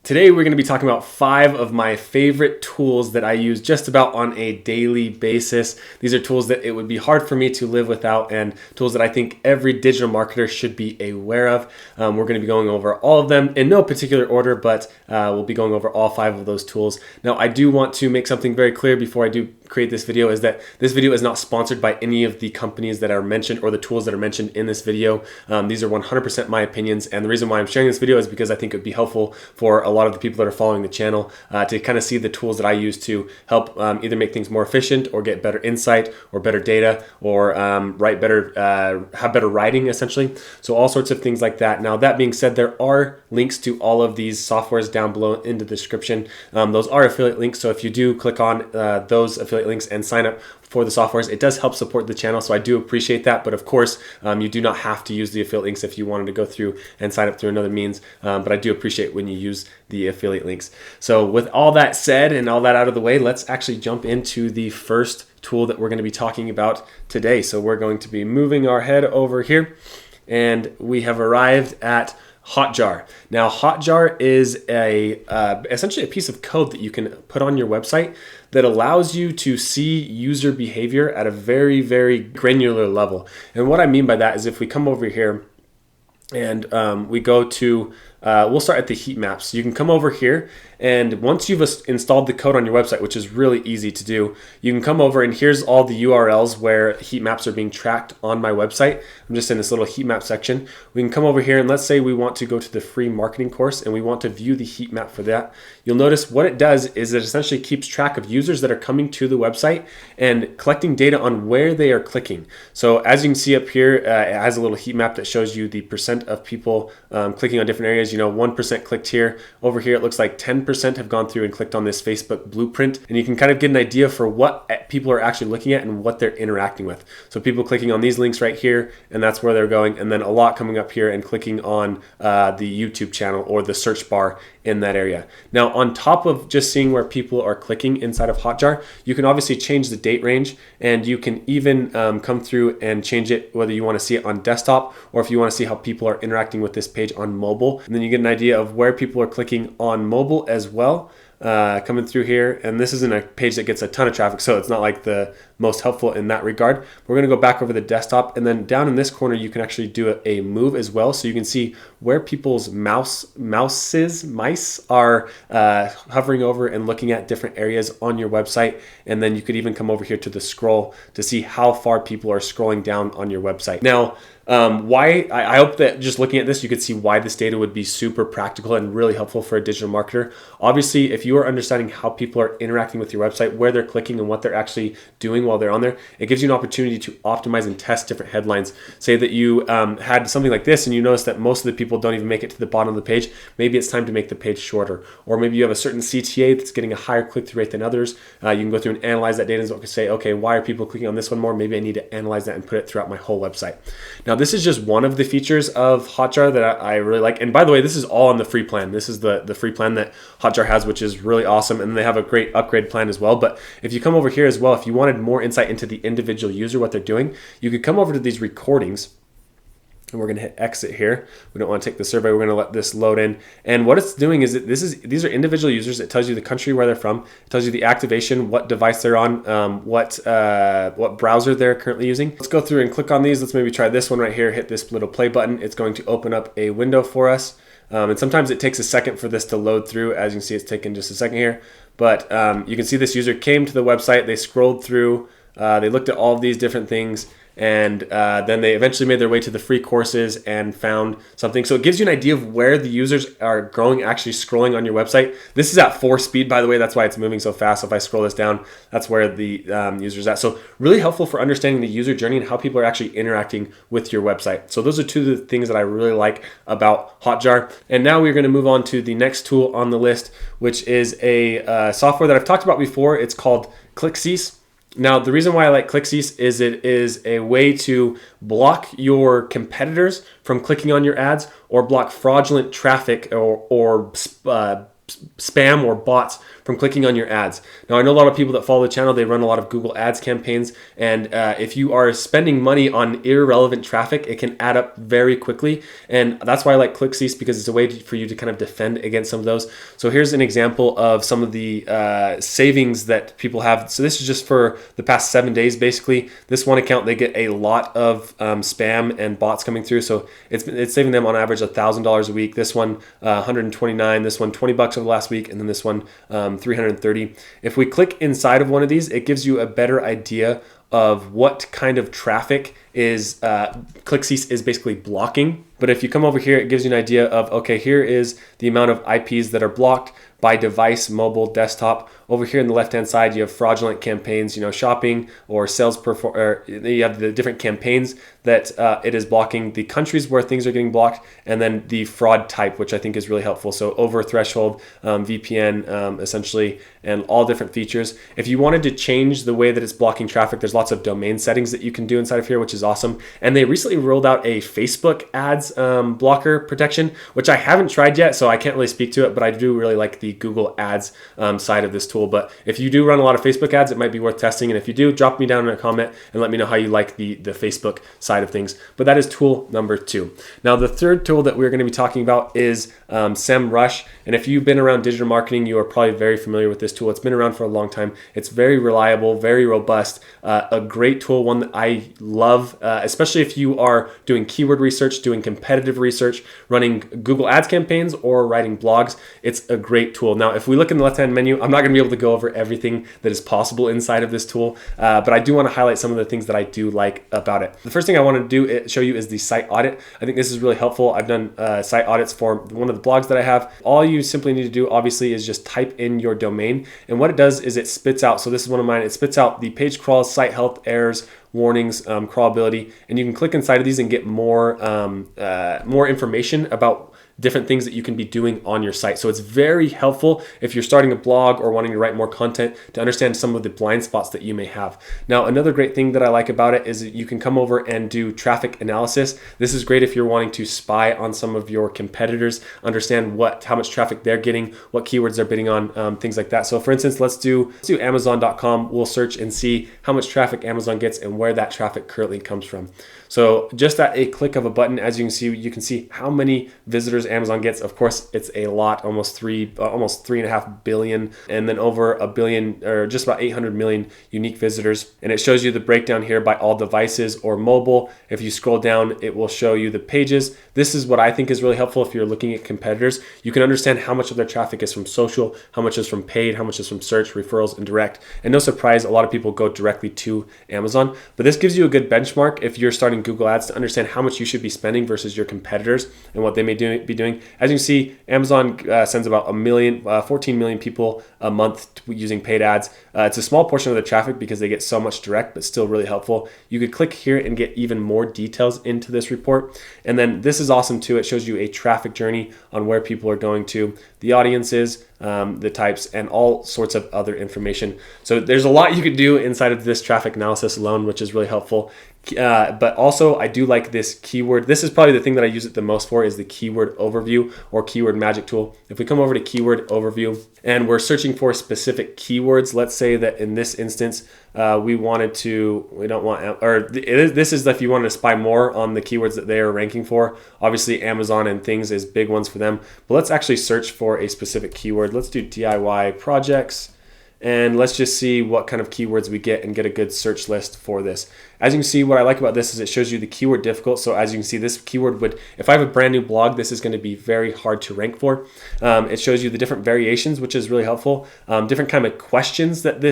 Today we're going to be talking about 5 of my favorite tools that I use just about on a daily basis. These are tools that it would be hard for me to live without and tools that I think every digital marketer should be aware of. We're going to be going over all of them in no particular order, but we'll be going over all 5 of those tools. Now, I do want to make something very clear before I do create this video, is that this video is not sponsored by any of the companies that are mentioned or the tools that are mentioned in this video. These are 100% my opinions, and the reason why I'm sharing this video is because I think it would be helpful for a lot of the people that are following the channel to kind of see the tools that I use to help either make things more efficient or get better insight or better data or write better, have better writing essentially. So all sorts of things like that. Now, that being said, there are links to all of these softwares down below in the description. Those are affiliate links, so if you do click on those affiliate links and sign up for the softwares, it does help support the channel, so I do appreciate that. But of course, you do not have to use the affiliate links if you wanted to go through and sign up through another means, but I do appreciate when you use the affiliate links. So with all that said and all that out of the way, let's actually jump into the first tool that we're going to be talking about today. So we're going to be moving our head over here, and we have arrived at Hotjar. Now, Hotjar is essentially a piece of code that you can put on your website that allows you to see user behavior at a very, very granular level. And what I mean by that is if we come over here and we go to, we'll start at the heat maps. So you can come over here, and once you've installed the code on your website, which is really easy to do, you can come over and here's all the URLs where heat maps are being tracked on my website. I'm just in this little heat map section. We can come over here and let's say we want to go to the free marketing course and we want to view the heat map for that. You'll notice what it does is it essentially keeps track of users that are coming to the website and collecting data on where they are clicking. So as you can see up here, it has a little heat map that shows you the percent of people clicking on different areas. 1% clicked here. Over here, it looks like 10% have gone through and clicked on this Facebook blueprint. And you can kind of get an idea for what people are actually looking at and what they're interacting with. So people clicking on these links right here, and that's where they're going. And then a lot coming up here and clicking on the YouTube channel or the search bar in that area. Now, on top of just seeing where people are clicking inside of Hotjar, you can obviously change the date range, and you can even come through and change it whether you want to see it on desktop or if you want to see how people are interacting with this page on mobile. And then you get an idea of where people are clicking on mobile as well. Coming through here, and this isn't a page that gets a ton of traffic, so it's not like the most helpful in that regard. We're going to go back over the desktop, and then down in this corner you can actually do a move as well, so you can see where people's mice are hovering over and looking at different areas on your website. And then you could even come over here to the scroll to see how far people are scrolling down on your website. Now, I hope that just looking at this, you could see why this data would be super practical and really helpful for a digital marketer. Obviously, if you are understanding how people are interacting with your website, where they're clicking and what they're actually doing while they're on there, it gives you an opportunity to optimize and test different headlines. Say that you had something like this and you notice that most of the people don't even make it to the bottom of the page. Maybe it's time to make the page shorter. Or maybe you have a certain CTA that's getting a higher click-through rate than others. You can go through and analyze that data and say, okay, why are people clicking on this one more? Maybe I need to analyze that and put it throughout my whole website. Now, this is just one of the features of Hotjar that I really like. And by the way, this is all on the free plan. This is the free plan that Hotjar has, which is really awesome. And they have a great upgrade plan as well. But if you come over here as well, if you wanted more insight into the individual user, what they're doing, you could come over to these recordings. And we're going to hit exit here. We don't want to take the survey. We're going to let this load in. And what it's doing is these are individual users. It tells you the country where they're from. It tells you the activation, what device they're on, what browser they're currently using. Let's go through and click on these. Let's maybe try this one right here. Hit this little play button. It's going to open up a window for us. And sometimes it takes a second for this to load through. As you can see, it's taking just a second here. But you can see this user came to the website. They scrolled through. They looked at all of these different things. And then they eventually made their way to the free courses and found something. So it gives you an idea of where the users are going, actually scrolling on your website. This is at 4 speed, by the way. That's why it's moving so fast. So if I scroll this down, that's where the user's at. So really helpful for understanding the user journey and how people are actually interacting with your website. So those are 2 of the things that I really like about Hotjar. And now we're going to move on to the next tool on the list, which is a software that I've talked about before. It's called ClickSee. Now, the reason why I like ClickSee is it is a way to block your competitors from clicking on your ads or block fraudulent traffic or spam or bots from clicking on your ads. Now, I know a lot of people that follow the channel, they run a lot of Google Ads campaigns, and if you are spending money on irrelevant traffic, it can add up very quickly, and that's why I like ClickSee, because it's a way for you to kind of defend against some of those. So here's an example of some of the savings that people have. So this is just for the past 7 days, basically. This one account, they get a lot of spam and bots coming through, so it's saving them on average $1,000 a week. This one 129, this one $20 over the last week, and then this one 330. If we click inside of one of these, it gives you a better idea of what kind of traffic is ClickSee is basically blocking. But if you come over here, it gives you an idea of, okay, here is the amount of IPs that are blocked by device, mobile, desktop. Over here on the left-hand side, you have fraudulent campaigns, shopping or sales or you have the different campaigns that it is blocking, the countries where things are getting blocked, and then the fraud type, which I think is really helpful. So over threshold, VPN, essentially, and all different features. If you wanted to change the way that it's blocking traffic, there's lots of domain settings that you can do inside of here, which is awesome. And they recently rolled out a Facebook ads blocker protection, which I haven't tried yet, so I can't really speak to it, but I do really like the Google Ads side of this tool. But if you do run a lot of Facebook ads, it might be worth testing. And if you do, drop me down in a comment and let me know how you like the Facebook side of things. But that is tool number 2. Now, the third tool that we're going to be talking about is SEMrush. And if you've been around digital marketing, you are probably very familiar with this tool. It's been around for a long time. It's very reliable, very robust, a great tool, one that I love, especially if you are doing keyword research, doing competitive research, running Google Ads campaigns, or writing blogs. It's a great tool. Now, if we look in the left-hand menu, I'm not going to be able to go over everything that is possible inside of this tool, but I do want to highlight some of the things that I do like about it. The first thing I want to show you is the site audit. I think this is really helpful. I've done site audits for one of the blogs that I have. All you simply need to do, obviously, is just type in your domain, and what it does is it spits out, so this is one of mine, it spits out the page crawls, site health, errors, warnings, crawlability, and you can click inside of these and get more information about different things that you can be doing on your site. So it's very helpful if you're starting a blog or wanting to write more content to understand some of the blind spots that you may have. Now, another great thing that I like about it is that you can come over and do traffic analysis. This is great if you're wanting to spy on some of your competitors, understand how much traffic they're getting, what keywords they're bidding on, things like that. So for instance, let's do Amazon.com. We'll search and see how much traffic Amazon gets and where that traffic currently comes from. So just at a click of a button, as you can see how many visitors Amazon gets. Of course, it's a lot, almost 3.5 billion, and then over a billion, or just about 800 million unique visitors. And it shows you the breakdown here by all devices or mobile. If you scroll down, it will show you the pages. This is what I think is really helpful if you're looking at competitors. You can understand how much of their traffic is from social, how much is from paid, how much is from search, referrals, and direct. And no surprise, a lot of people go directly to Amazon. But this gives you a good benchmark if you're starting Google Ads to understand how much you should be spending versus your competitors and what they may be doing. As you can see, Amazon sends about 14 million people a month using paid ads. It's a small portion of the traffic because they get so much direct, but still really helpful. You could click here and get even more details into this report. And then this is awesome too. It shows you a traffic journey on where people are going to, the audiences, the types, and all sorts of other information. So there's a lot you could do inside of this traffic analysis alone, which is really helpful. But also I do like this keyword. This is probably the thing that I use it the most for, is the keyword overview or keyword magic tool. If we come over to keyword overview and we're searching for specific keywords, let's say that in this instance, this is if you wanted to spy more on the keywords that they are ranking for. Obviously Amazon and things is big ones for them, but let's actually search for a specific keyword. Let's do DIY projects. And let's just see what kind of keywords we get and get a good search list for this. As you can see, what I like about this is it shows you the keyword difficult. So as you can see, this keyword if I have a brand new blog, this is going to be very hard to rank for. It shows you the different variations, which is really helpful. Different kind of questions that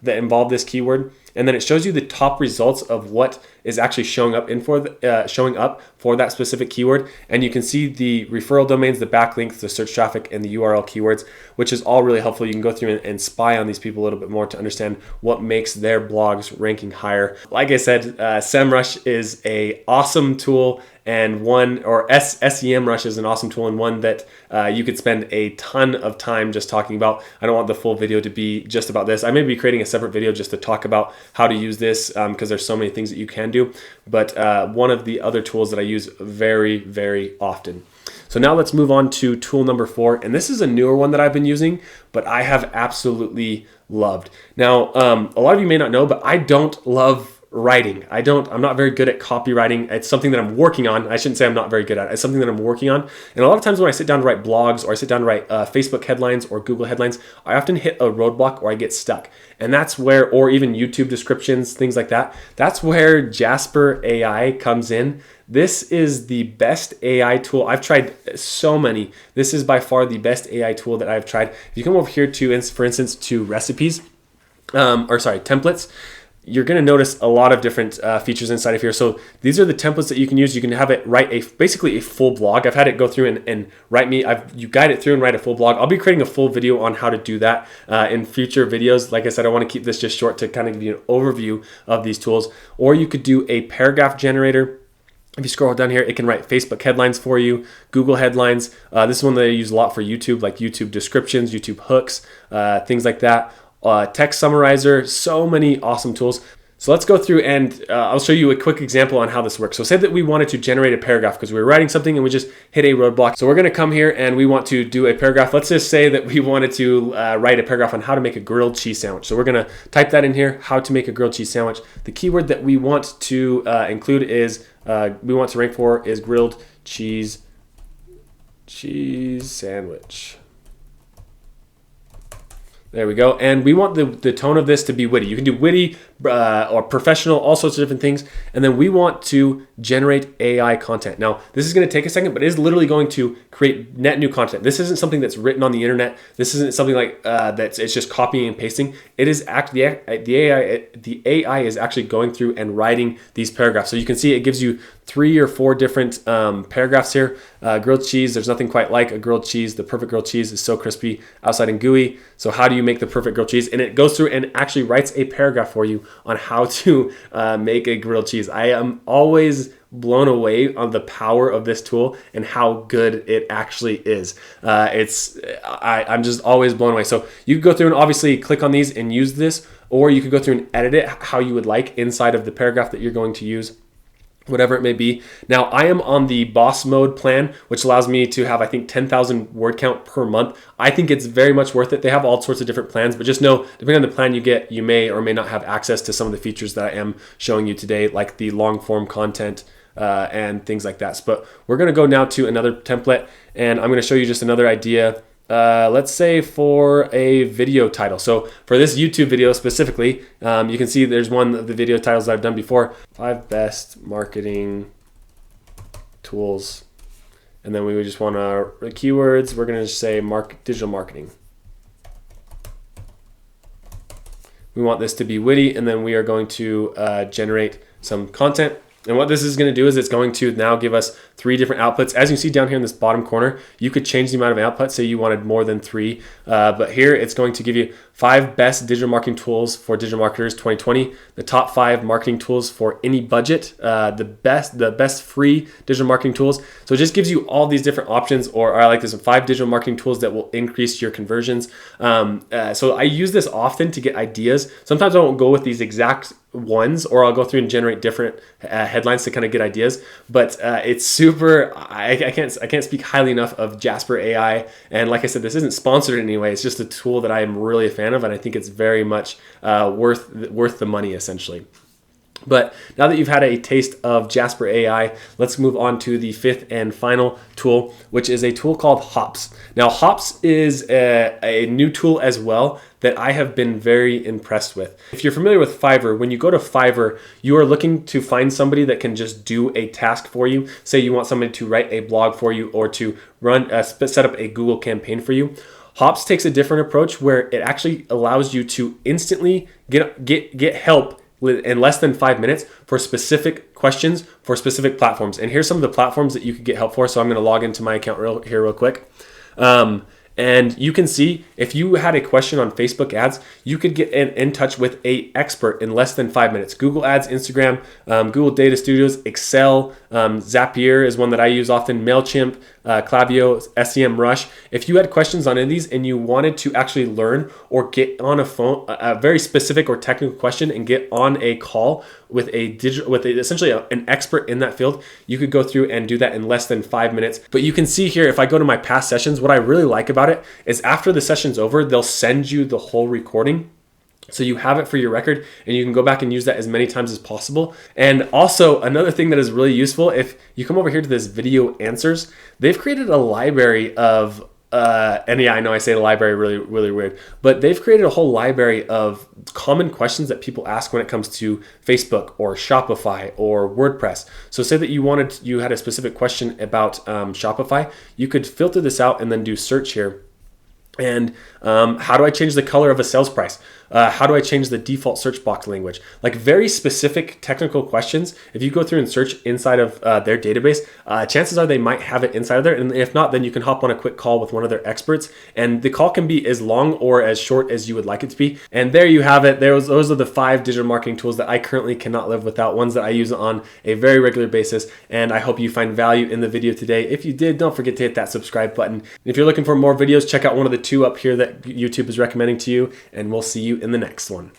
involve this keyword. And then it shows you the top results of what is actually showing up for that specific keyword. And you can see the referral domains, the backlinks, the search traffic, and the URL keywords, which is all really helpful. You can go through and spy on these people a little bit more to understand what makes their blogs ranking higher. Like I said, SEMrush is an awesome tool, and SEMrush is an awesome tool, and one that you could spend a ton of time just talking about. I don't want the full video to be just about this. I may be creating a separate video just to talk about how to use this because there's so many things that you can do. But one of the other tools that I use very, very often. So now let's move on to tool number 4. And this is a newer one that I've been using, but I have absolutely loved. Now, a lot of you may not know, but I don't love writing. I'm not very good at copywriting. It's something that I'm working on. I shouldn't say I'm not very good at it. It's something that I'm working on. And a lot of times when I sit down to write blogs or I sit down to write Facebook headlines or Google headlines, I often hit a roadblock or I get stuck. And that's where, or even YouTube descriptions, things like that. That's where Jasper AI comes in. This is the best AI tool. I've tried so many. This is by far the best AI tool that I've tried. If you come over here to, for instance, to recipes, templates, you're going to notice a lot of different features inside of here. So these are the templates that you can use. You can have it write basically a full blog. I've had it go through and write me. You guide it through and write a full blog. I'll be creating a full video on how to do that in future videos. Like I said, I want to keep this just short to kind of give you an overview of these tools. Or you could do a paragraph generator. If you scroll down here, it can write Facebook headlines for you, Google headlines. This is one that I use a lot for YouTube, like YouTube descriptions, YouTube hooks, things like that. Text summarizer, so many awesome tools. So let's go through and I'll show you a quick example on how this works. So say that we wanted to generate a paragraph because we were writing something and we just hit a roadblock. So we're going to come here and we want to do a paragraph. Let's just say that we wanted to write a paragraph on how to make a grilled cheese sandwich. So we're going to type that in here, how to make a grilled cheese sandwich. The keyword that we want to include is, we want to rank for is grilled cheese sandwich. There we go. And we want the tone of this to be witty. You can do witty or professional, all sorts of different things. And then we want to generate AI content. Now, this is going to take a second, but it is literally going to create net new content. This isn't something that's written on the internet. This isn't something like it's just copying and pasting. It is actually the AI is actually going through and writing these paragraphs. So you can see it gives you 3 or 4 different paragraphs here. Grilled cheese, there's nothing quite like a grilled cheese. The perfect grilled cheese is so crispy outside and gooey. So how do you make the perfect grilled cheese? And it goes through and actually writes a paragraph for you on how to make a grilled cheese. I am always blown away on the power of this tool and how good it actually is. I'm just always blown away. So you can go through and obviously click on these and use this, or you could go through and edit it how you would like inside of the paragraph that you're going to use, whatever it may be. Now, I am on the boss mode plan, which allows me to have, I think, 10,000 word count per month. I think it's very much worth it. They have all sorts of different plans, but just know, depending on the plan you get, you may or may not have access to some of the features that I am showing you today, like the long form content and things like that. But we're going to go now to another template, and I'm going to show you just another idea. Let's say for a video title. So for this YouTube video specifically, you can see there's one of the video titles that I've done before, 5 best marketing tools. And then we would just want our keywords. We're going to just say digital marketing. We want this to be witty, and then we are going to generate some content. And what this is going to do is it's going to now give us 3 different outputs. As you see down here in this bottom corner, you could change the amount of outputs. Say you wanted more than 3, but here it's going to give you 5 best digital marketing tools for digital marketers 2020, the top 5 marketing tools for any budget, the best free digital marketing tools. So it just gives you all these different options, or I like this, 5 digital marketing tools that will increase your conversions. So I use this often to get ideas. Sometimes I won't go with these exact ones, or I'll go through and generate different headlines to kind of get ideas. But it's super. I can't speak highly enough of Jasper AI. And like I said, this isn't sponsored in any way. It's just a tool that I am really a fan of, and I think it's very much worth the money essentially. But now that you've had a taste of Jasper AI, let's move on to the 5th and final tool, which is a tool called Hops. Now, Hops is a new tool as well that I have been very impressed with. If you're familiar with Fiverr, when you go to Fiverr, you are looking to find somebody that can just do a task for you. Say you want somebody to write a blog for you, or to set up a Google campaign for you. Hops takes a different approach where it actually allows you to instantly get help in less than 5 minutes for specific questions for specific platforms. And here's some of the platforms that you could get help for. So I'm going to log into my account real quick. And you can see if you had a question on Facebook ads, you could get in touch with an expert in less than 5 minutes. Google Ads, Instagram, Google Data Studios, Excel, Zapier is one that I use often, MailChimp, Klaviyo, SEMrush. If you had questions on any of these and you wanted to actually learn or get on a phone, a very specific or technical question, and get on a call with essentially an expert in that field, you could go through and do that in less than 5 minutes. But you can see here, if I go to my past sessions, what I really like about it is after the session's over, they'll send you the whole recording. So you have it for your record, and you can go back and use that as many times as possible. And also another thing that is really useful, if you come over here to this video answers, they've created a library of and yeah, I know I say the library really weird, but they've created a whole library of common questions that people ask when it comes to Facebook or Shopify or WordPress. So say that you had a specific question about Shopify, you could filter this out and then do search here. And how do I change the color of a sales price? How do I change the default search box language? Like very specific technical questions. If you go through and search inside of their database, chances are they might have it inside of there. And if not, then you can hop on a quick call with one of their experts. And the call can be as long or as short as you would like it to be. And there you have it. Those are the 5 digital marketing tools that I currently cannot live without, ones that I use on a very regular basis. And I hope you find value in the video today. If you did, don't forget to hit that subscribe button. If you're looking for more videos, check out one of the 2 up here that YouTube is recommending to you, and we'll see you in the next one.